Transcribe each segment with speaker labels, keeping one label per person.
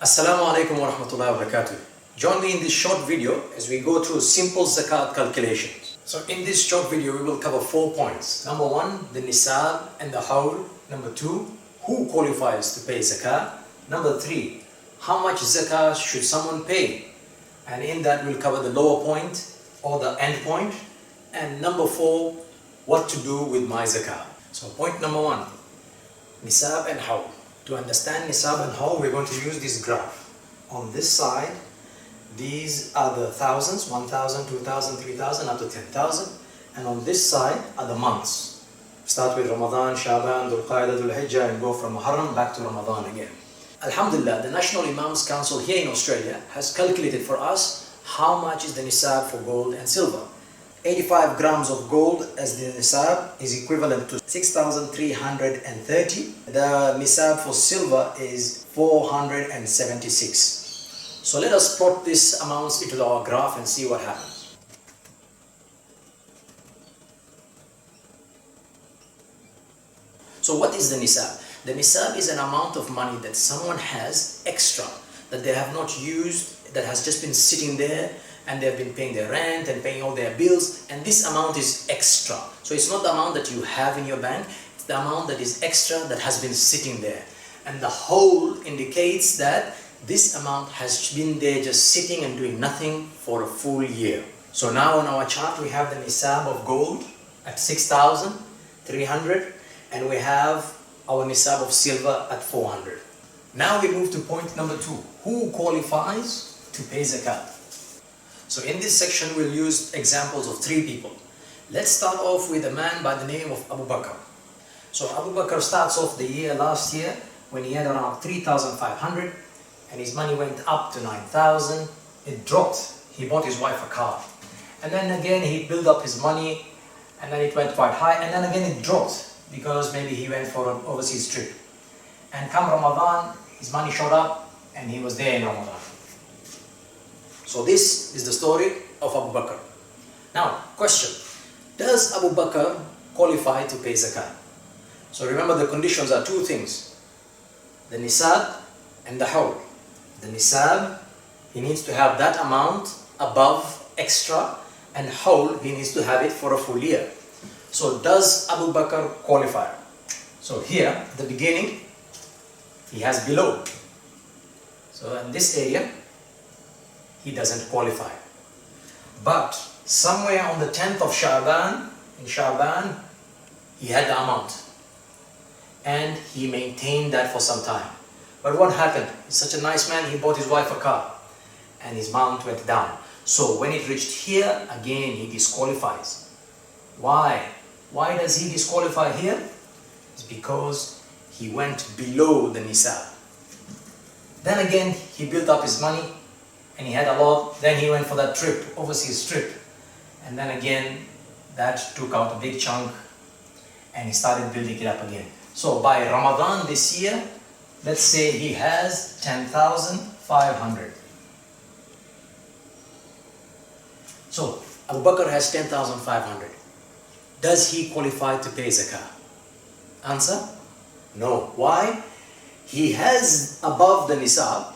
Speaker 1: Assalamu alaikum wa rahmatullahi wa barakatuh. Join me in this short video as we go through simple zakat calculations. So in this short video we will cover 4 points. Number 1, the Nisab and the Haul. Number 2, who qualifies to pay zakat. Number 3, how much zakat should someone pay? And in that we'll cover the lower point or the end point. And number 4, what to do with my zakat. So point number 1, Nisab and Haul. To understand Nisab and Haul, we're going to use this graph. On this side, these are the thousands, 1,000, 2,000, 3,000, up to 10,000. And on this side are the months. Start with Ramadan, Shaban, Dhul Qa'dah, Dhul Hijjah, and go from Muharram back to Ramadan again. Alhamdulillah, the National Imams Council here in Australia has calculated for us how much is the Nisab for gold and silver. 85 grams of gold as the Nisab is equivalent to 6,330. The Nisab for silver is 476. So let us plot these amounts into our graph and see what happens. So what is the Nisab? The Nisab is an amount of money that someone has extra, that they have not used, that has just been sitting there, and they've been paying their rent and paying all their bills, and this amount is extra. So it's not the amount that you have in your bank, it's the amount that is extra that has been sitting there. And the whole indicates that this amount has been there just sitting and doing nothing for a full year. So now on our chart we have the Nisab of gold at 6,300 and we have our Nisab of silver at 400. Now we move to point number 2. Who qualifies to pay zakat? So in this section we'll use examples of 3 people. Let's start off with a man by the name of Abu Bakr. So Abu Bakr starts off the year last year when he had around 3,500 and his money went up to 9,000. It dropped. He bought his wife a car. And then again he built up his money and then it went quite high and then again it dropped because maybe he went for an overseas trip. And come Ramadan, his money shot up and he was there in Ramadan. So this is the story of Abu Bakr. Now, question. Does Abu Bakr qualify to pay zakat? So remember the conditions are 2 things. The Nisab and the Haul. The Nisab, he needs to have that amount above extra, and Haul, he needs to have it for a full year. So does Abu Bakr qualify? So here, at the beginning, he has below. So in this area, he doesn't qualify. But somewhere on the 10th of Shaban, in Shaban, he had the amount. And he maintained that for some time. But what happened? He's such a nice man, he bought his wife a car. And his amount went down. So when it reached here, again he disqualifies. Why? Why does he disqualify here? It's because he went below the Nisab. Then again, he built up his money and he had a lot. Then he went for that trip, overseas trip. And then again, that took out a big chunk and he started building it up again. So by Ramadan this year, let's say he has 10,500. So Abu Bakr has 10,500. Does he qualify to pay zakat? Answer? No. Why? He has above the Nisab,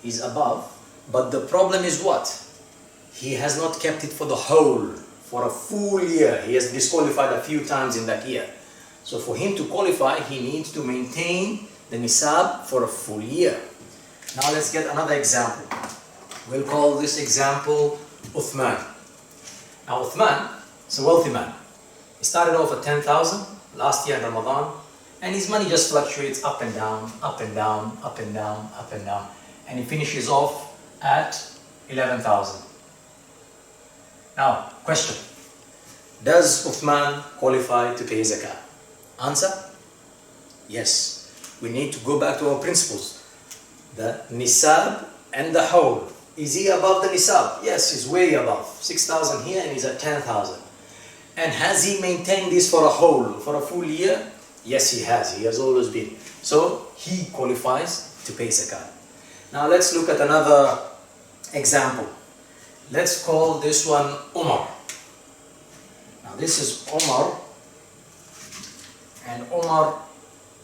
Speaker 1: he's above, but the problem is what? He has not kept it for the whole, for a full year. He has disqualified a few times in that year. So for him to qualify, he needs to maintain the Nisab for a full year. Now let's get another example. We'll call this example Uthman. Now Uthman is a wealthy man. He started off at 10,000 last year in Ramadan, and his money just fluctuates up and down, up and down, up and down, up and down, and he finishes off at 11,000. Now, question. Does Uthman qualify to pay zakat? Answer? Yes. We need to go back to our principles. The Nisab and the Haul. Is he above the Nisab? Yes, he's way above. 6,000 here and he's at 10,000. And has he maintained this for a whole, for a full year? Yes, he has. He has always been. So, he qualifies to pay zakat. Now, let's look at another example. Let's call this one Umar. Now, this is Umar. And Umar,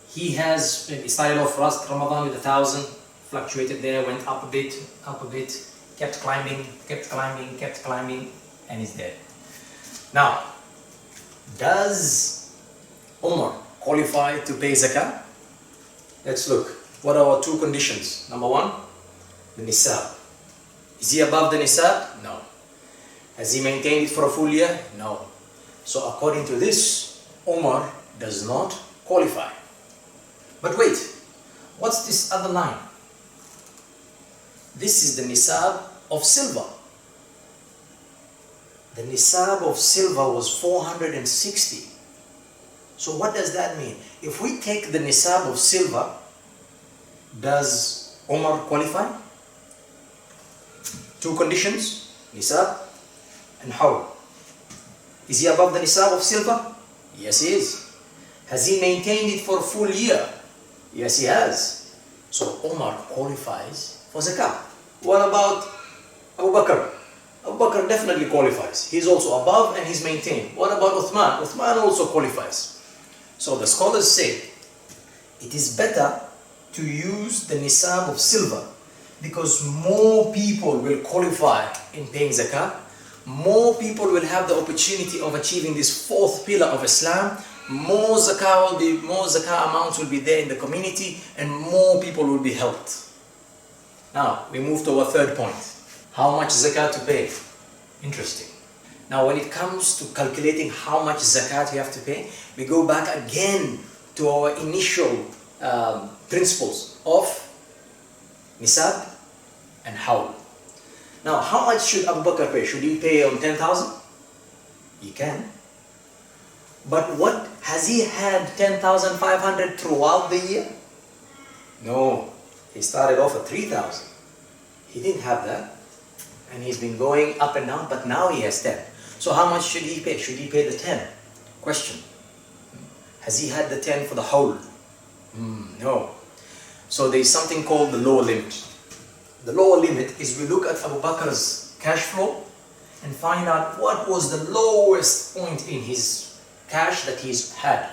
Speaker 1: he started off last Ramadan with 1,000, fluctuated there, went up a bit, kept climbing, and is there. Now, does Umar qualify to pay zakah? Let's look. What are our two conditions? Number one, the nisab. Is he above the nisab? No. Has he maintained it for a full year? No. So according to this, Umar does not qualify. But wait, what's this other line? This is the nisab of silver. The nisab of silver was 460. So what does that mean? If we take the nisab of silver, does Umar qualify? Two conditions, nisab and hawl. Is he above the nisab of silver? Yes, he is. Has he maintained it for a full year? Yes, he has. So Umar qualifies for zakah. What about Abu Bakr? Abu Bakr definitely qualifies. He's also above and he's maintained. What about Uthman? Uthman also qualifies. So the scholars say it is better to use the nisab of silver because more people will qualify in paying zakah. More people will have the opportunity of achieving this fourth pillar of Islam. More zakah amounts will be there in the community and more people will be helped. Now, we move to our third point. How much zakat to pay? Interesting. Now, when it comes to calculating how much zakat you have to pay, we go back again to our initial principles of nisab and hawl. Now, how much should Abu Bakr pay? Should he pay on 10,000? He can. But what, has he had 10,500 throughout the year? No. He started off at 3,000. He didn't have that. And he's been going up and down, but now he has 10. So how much should he pay? Should he pay the 10? Question. Has he had the 10 for the whole? No. So there is something called the lower limit. The lower limit is we look at Abu Bakr's cash flow and find out what was the lowest point in his cash that he's had.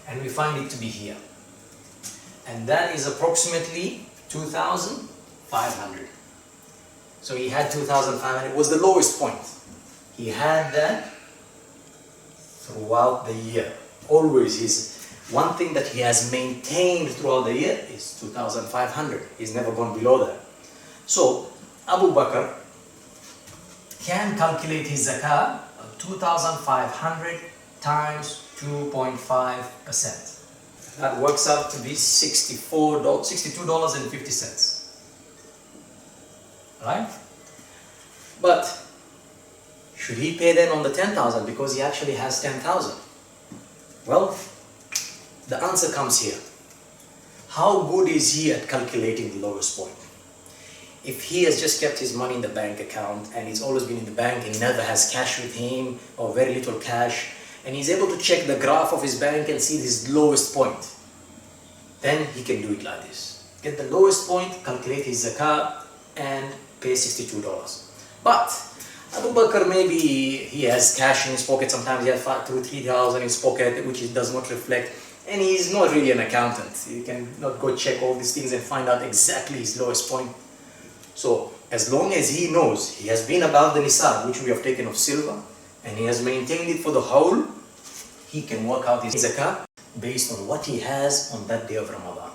Speaker 1: And we find it to be here. And that is approximately 2,500. So he had 2,500. It was the lowest point. He had that throughout the year. Always one thing that he has maintained throughout the year is 2,500. He's never gone below that. So Abu Bakr can calculate his zakah of 2,500 times 2.5%. That works out to be $62.50. Right? But should he pay then on the 10,000 because he actually has 10,000? Well, the answer comes here. How good is he at calculating the lowest point? If he has just kept his money in the bank account and it's always been in the bank and he never has cash with him or very little cash, and he's able to check the graph of his bank and see his lowest point, then he can do it like this. Get the lowest point, calculate his zakah, and pay $62. But Abu Bakr, maybe he has cash in his pocket. Sometimes he has $2,000 to $3,000 in his pocket, which it does not reflect. And he's not really an accountant. He can not go check all these things and find out exactly his lowest point. So as long as he knows he has been above the nisab, which we have taken of silver, and he has maintained it for the whole, he can work out his zakah based on what he has on that day of Ramadan.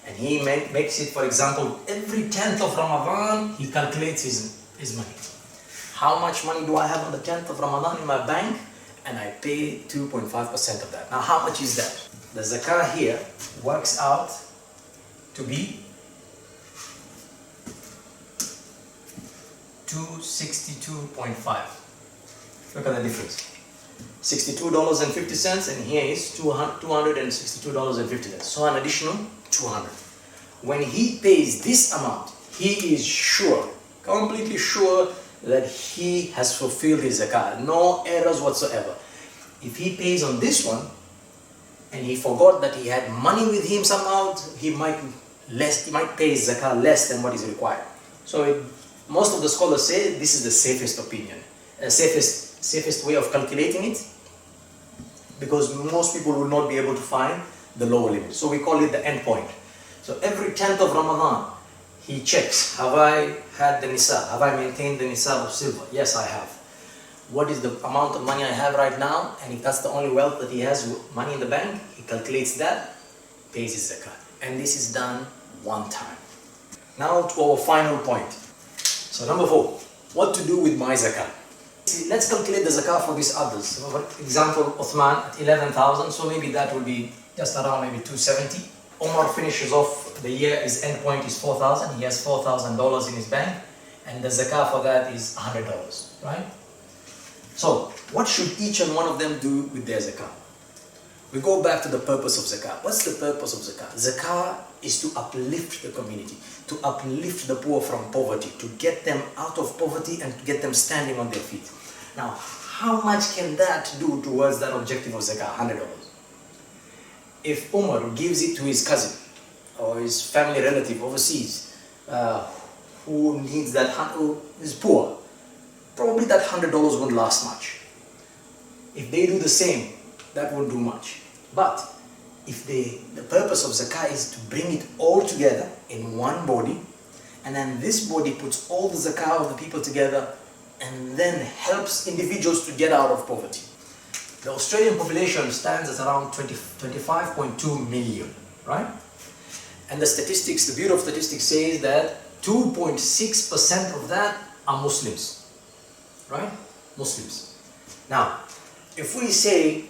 Speaker 1: And he makes it, for example, every 10th of Ramadan, he calculates his money. How much money do I have on the 10th of Ramadan in my bank? And I pay 2.5% of that. Now, how much is that? The zakah here works out to be $262.5. Look at the difference. $62.50 and here is $262.50. So an additional $200. When he pays this amount, he is sure, completely sure that he has fulfilled his zakah. No errors whatsoever. If he pays on this one and he forgot that he had money with him somehow, he might pay his zakah less than what is required. So most of the scholars say this is the safest opinion, safest way of calculating it, because most people will not be able to find the lower limit. So we call it the end point. So every 10th of Ramadan, He checks, have I had the nisab? Have I maintained the nisab of silver? Yes, I have. What is the amount of money I have right now? And if that's the only wealth that he has, money in the bank, he calculates that, pays his zakat. And this is done one time. Now to our final point. So number 4, what to do with my zakat? Let's calculate the zakat for these others. So for example, Uthman at 11,000, so maybe that will be just around maybe 270. Omar finishes off the year, his end point is 4,000. He has $4,000 in his bank, and the zakah for that is $100, right? So, what should each and one of them do with their zakah? We go back to the purpose of zakah. What's the purpose of zakah? Zakah is to uplift the community, to uplift the poor from poverty, to get them out of poverty and to get them standing on their feet. Now, how much can that do towards that objective of zakah? $100. If Umar gives it to his cousin or his family relative overseas who needs that, who is poor, probably that $100 won't last much. If they do the same, that won't do much. But if the purpose of zakah is to bring it all together in one body, and then this body puts all the zakah of the people together and then helps individuals to get out of poverty. The Australian population stands at around 25.2 million, right? And the statistics, the Bureau of Statistics says that 2.6% of that are Muslims, right? Muslims. Now, if we say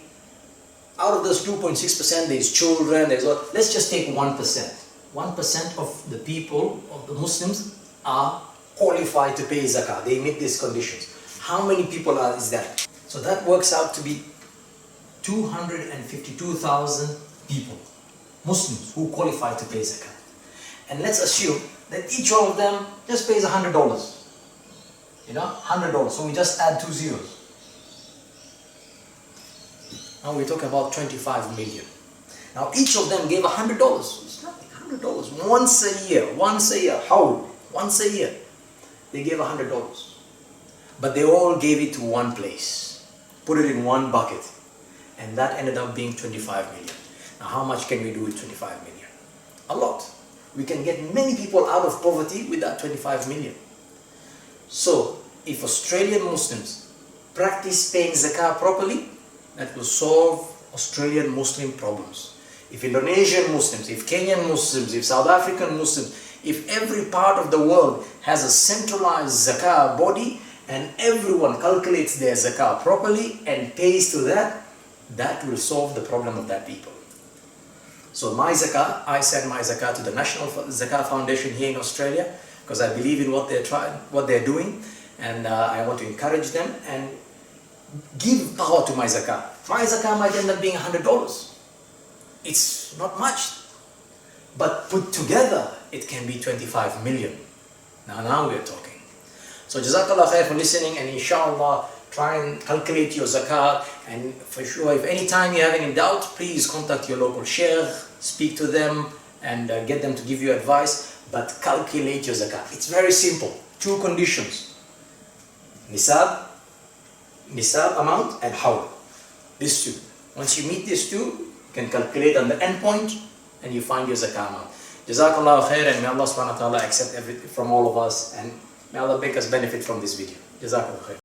Speaker 1: out of those 2.6% there's children, let's just take 1%. 1% of the people, of the Muslims, are qualified to pay zakah. They meet these conditions. How many people is that? So that works out to be 252,000 people, Muslims, who qualify to pay zakah. And let's assume that each one of them just pays $100. You know, $100. So we just add 2 zeros. Now we're talking about 25 million. Now each of them gave $100. It's nothing, $100. Once a year. How? Once a year. They gave $100. But they all gave it to one place. Put it in one bucket. And that ended up being 25 million. Now how much can we do with 25 million? A lot. We can get many people out of poverty with that 25 million. So if Australian Muslims practice paying zakah properly, that will solve Australian Muslim problems. If Indonesian Muslims, if Kenyan Muslims, if South African Muslims, if every part of the world has a centralized zakah body and everyone calculates their zakah properly and pays to that, that will solve the problem of that people. So my zakah, I send my zakah to the National Zakah Foundation here in Australia because I believe in what they're doing, and I want to encourage them and give power to my zakah. My zakah might end up being $100. It's not much, but put together it can be 25 million. Now we're talking. So Jazakallah khair for listening, and inshallah try and calculate your zakat, and for sure if any time you have any doubt, please contact your local sheikh, speak to them and get them to give you advice, but calculate your zakat. It's very simple. 2 conditions: nisab amount and hawl. These 2. Once you meet these 2, you can calculate on the end point and you find your zakah amount. Jazakallah khair, and may Allah subhanahu wa ta'ala accept everything from all of us, and may Allah make us benefit from this video. Jazakallah khair.